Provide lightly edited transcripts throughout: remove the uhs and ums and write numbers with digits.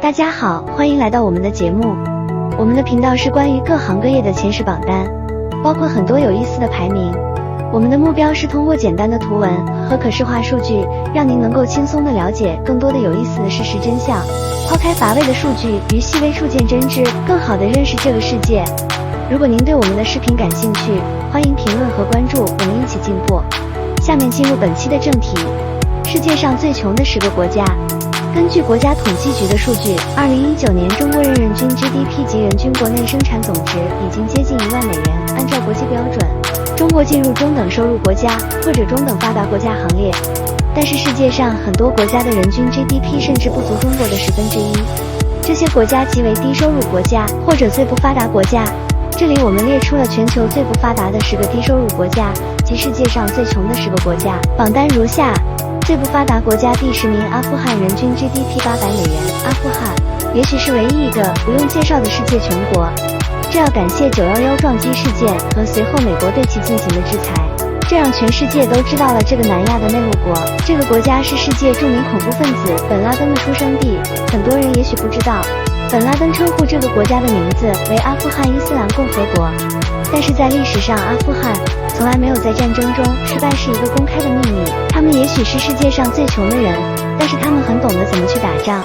大家好，欢迎来到我们的节目。我们的频道是关于各行各业的前10榜单，包括很多有意思的排名。我们的目标是通过简单的图文和可视化数据，让您能够轻松地了解更多的有意思的事实真相，抛开乏味的数据，与细微处见真知，更好地认识这个世界。如果您对我们的视频感兴趣，欢迎评论和关注，我们一起进步。下面进入本期的正题，世界上最穷的10个国家。根据国家统计局的数据，2019年中国人人均 GDP 及人均国内生产总值已经接近1万美元。按照国际标准，中国进入中等收入国家或者中等发达国家行列。但是世界上很多国家的人均 GDP 甚至不足中国的1/10。这些国家即为低收入国家或者最不发达国家。这里我们列出了全球最不发达的10个低收入国家及世界上最穷的10个国家，榜单如下。最不发达国家第10名，阿富汗，人均 GDP 800美元。阿富汗也许是唯一一个不用介绍的世界穷国，这要感谢911撞击事件和随后美国对其进行的制裁，这让全世界都知道了这个南亚的内陆国。这个国家是世界著名恐怖分子本拉登的出生地，很多人也许不知道，本拉登称呼这个国家的名字为阿富汗伊斯兰共和国。但是在历史上，阿富汗从来没有在战争中失败是一个公开的秘密。他们也许是世界上最穷的人，但是他们很懂得怎么去打仗。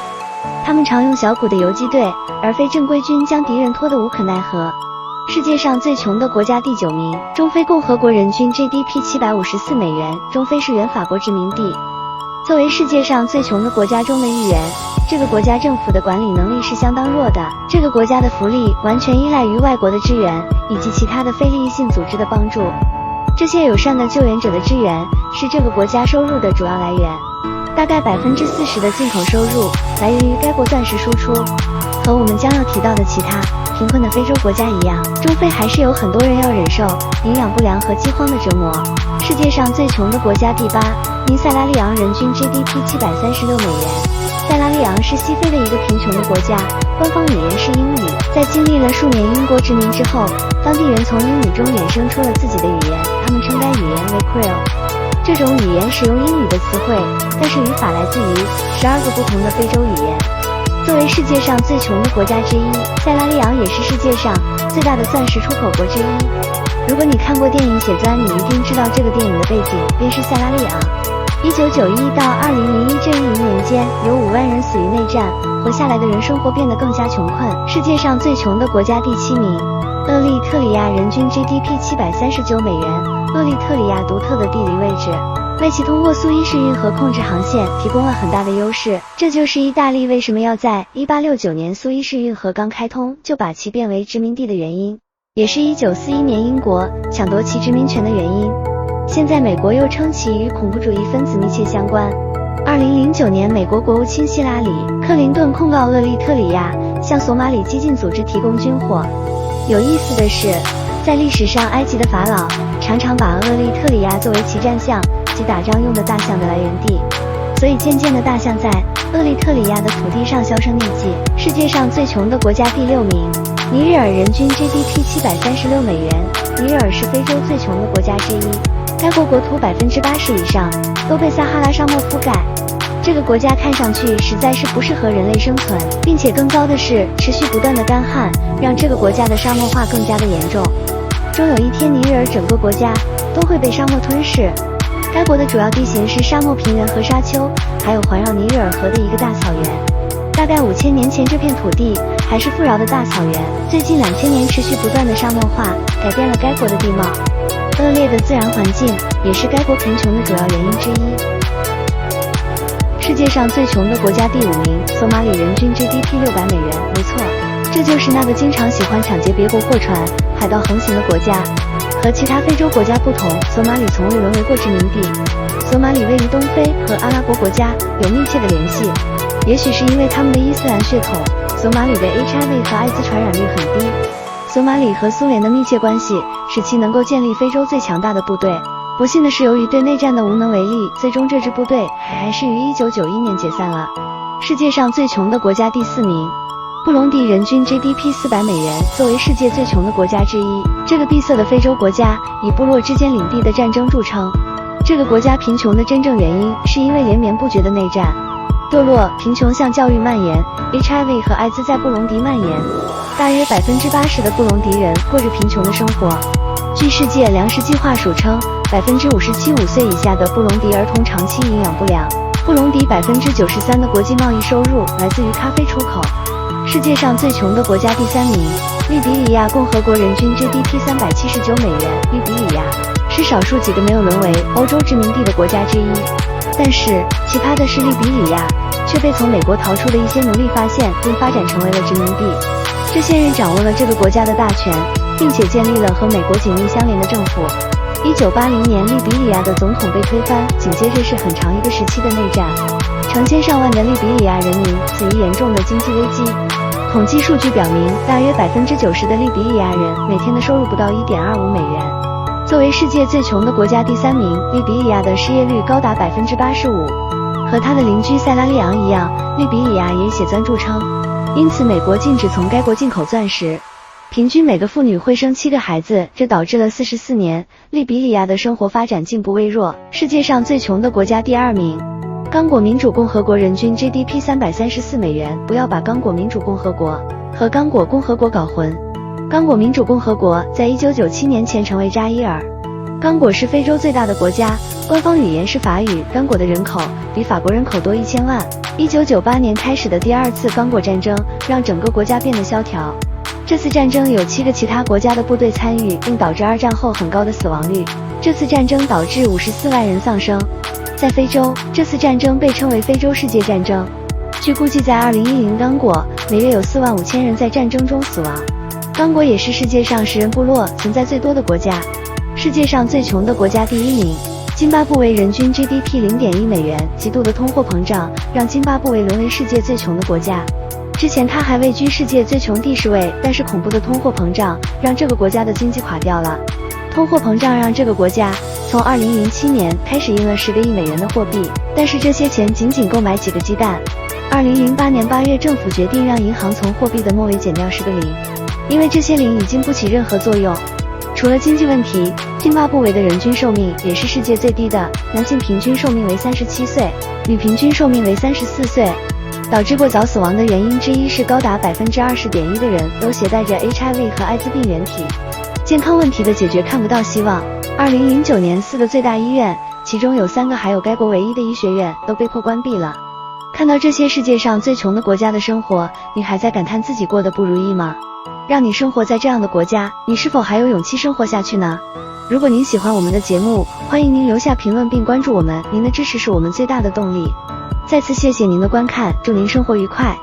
他们常用小股的游击队，而非正规军，将敌人拖得无可奈何。世界上最穷的国家第9名，中非共和国，人均 GDP 754美元。中非是原法国殖民地。作为世界上最穷的国家中的一员，这个国家政府的管理能力是相当弱的。这个国家的福利完全依赖于外国的支援以及其他的非利益性组织的帮助。这些友善的救援者的支援是这个国家收入的主要来源，大概40%的进口收入来源于该国钻石输出。和我们将要提到的其他贫困的非洲国家一样，中非还是有很多人要忍受营养不良和饥荒的折磨。世界上最穷的国家第8名，塞拉利昂，人均 GDP 736美元。塞拉利昂是西非的一个贫穷的国家，官方语言是英语。在经历了数年英国殖民之后，当地人从英语中衍生出了自己的语言，他们称该语言为 Creole。这种语言使用英语的词汇，但是语法来自于12个不同的非洲语言。作为世界上最穷的国家之一，塞拉利昂也是世界上最大的钻石出口国之一。如果你看过电影《血钻》，你一定知道这个电影的背景便是塞拉利昂。1991到2001这1年间，有5万人死于内战，活下来的人生活变得更加穷困。世界上最穷的国家第7名，厄立特里亚，人均 GDP 739美元。厄立特里亚独特的地理位置为其通过苏伊士运河控制航线提供了很大的优势，这就是意大利为什么要在1869年苏伊士运河刚开通就把其变为殖民地的原因，也是1941年英国抢夺其殖民权的原因。现在美国又称其与恐怖主义分子密切相关。2009年，美国国务卿希拉里·克林顿控告厄立特里亚向索马里激进组织提供军火。有意思的是，在历史上，埃及的法老常常把厄立特里亚作为其战象及打仗用的大象的来源地，所以渐渐的大象在厄立特里亚的土地上销声匿迹。世界上最穷的国家第6名，尼日尔，人均 GDP 736美元。尼日尔是非洲最穷的国家之一，该国国土80%以上都被撒哈拉沙漠覆盖。这个国家看上去实在是不适合人类生存，并且更糟的是，持续不断的干旱让这个国家的沙漠化更加的严重。终有一天，尼日尔整个国家都会被沙漠吞噬。该国的主要地形是沙漠平原和沙丘，还有环绕尼日尔河的一个大草原。大概5000年前，这片土地还是富饶的大草原。最近2000年持续不断的沙漠化改变了该国的地貌，恶劣的自然环境也是该国贫穷的主要原因之一。世界上最穷的国家第5名，索马里，人均 GDP 600美元。没错，这就是那个经常喜欢抢劫别国货船、海盗横行的国家。和其他非洲国家不同，索马里从未沦为过殖民地。索马里位于东非，和阿拉伯国家有密切的联系。也许是因为他们的伊斯兰血统，索马里的 HIV 和艾滋传染率很低。索马里和苏联的密切关系使其能够建立非洲最强大的部队。不幸的是，由于对内战的无能为力，最终这支部队还是于1991年解散了。世界上最穷的国家第4名，布隆迪，人均 GDP 400美元。作为世界最穷的国家之一，这个闭塞的非洲国家以部落之间领地的战争著称。这个国家贫穷的真正原因是因为连绵不绝的内战。堕落、贫穷向教育蔓延 ，HIV 和艾滋在布隆迪蔓延，大约80%的布隆迪人过着贫穷的生活。据世界粮食计划署称，57%5岁以下的布隆迪儿童长期营养不良。布隆迪93%的国际贸易收入来自于咖啡出口。世界上最穷的国家第3名，利比里亚共和国人均 GDP 379美元。利比里亚是少数几个没有沦为欧洲殖民地的国家之一。但是奇葩的是，利比里亚却被从美国逃出的一些奴隶发现，并发展成为了殖民地。这些人掌握了这个国家的大权，并且建立了和美国紧密相连的政府。1980年，利比里亚的总统被推翻，紧接着是很长一个时期的内战，成千上万的利比里亚人民死于严重的经济危机。统计数据表明，大约90%的利比里亚人每天的收入不到1.25美元。作为世界最穷的国家第3名，利比里亚的失业率高达85%。和他的邻居塞拉利昂一样，利比里亚也以血钻著称，因此美国禁止从该国进口钻石。平均每个妇女会生7个孩子，这导致了44年利比里亚的生活发展进步微弱，世界上最穷的国家第2名。刚果民主共和国人均 GDP 334美元，不要把刚果民主共和国和刚果共和国搞混。刚果民主共和国在1997年前成为扎伊尔。刚果是非洲最大的国家，官方语言是法语。刚果的人口比法国人口多1000万。1998年开始的第2次刚果战争让整个国家变得萧条。这次战争有7个其他国家的部队参与，并导致2战后很高的死亡率。这次战争导致54万人丧生。在非洲，这次战争被称为非洲世界战争。据估计，在2010刚果每月有4万5千人在战争中死亡。刚果也是世界上食人部落存在最多的国家。世界上最穷的国家第1名，津巴布韦人均 GDP 0.1美元。极度的通货膨胀让津巴布韦沦为世界最穷的国家。之前它还位居世界最穷第10位，但是恐怖的通货膨胀让这个国家的经济垮掉了。通货膨胀让这个国家从2007年开始印了10个亿美元的货币，但是这些钱仅仅购买几个鸡蛋。2008年8月，政府决定让银行从货币的末尾减掉10个零，因为这些零已经不起任何作用。除了经济问题，津巴布韦的人均寿命也是世界最低的，男性平均寿命为37岁，女平均寿命为34岁。导致过早死亡的原因之一是高达20.1%的人都携带着 HIV 和艾滋病原体。健康问题的解决看不到希望。2009年4个最大医院，其中有3个还有该国唯一的医学院都被迫关闭了。看到这些世界上最穷的国家的生活，你还在感叹自己过得不如意吗？让你生活在这样的国家，你是否还有勇气生活下去呢？如果您喜欢我们的节目，欢迎您留下评论并关注我们，您的支持是我们最大的动力。再次谢谢您的观看，祝您生活愉快。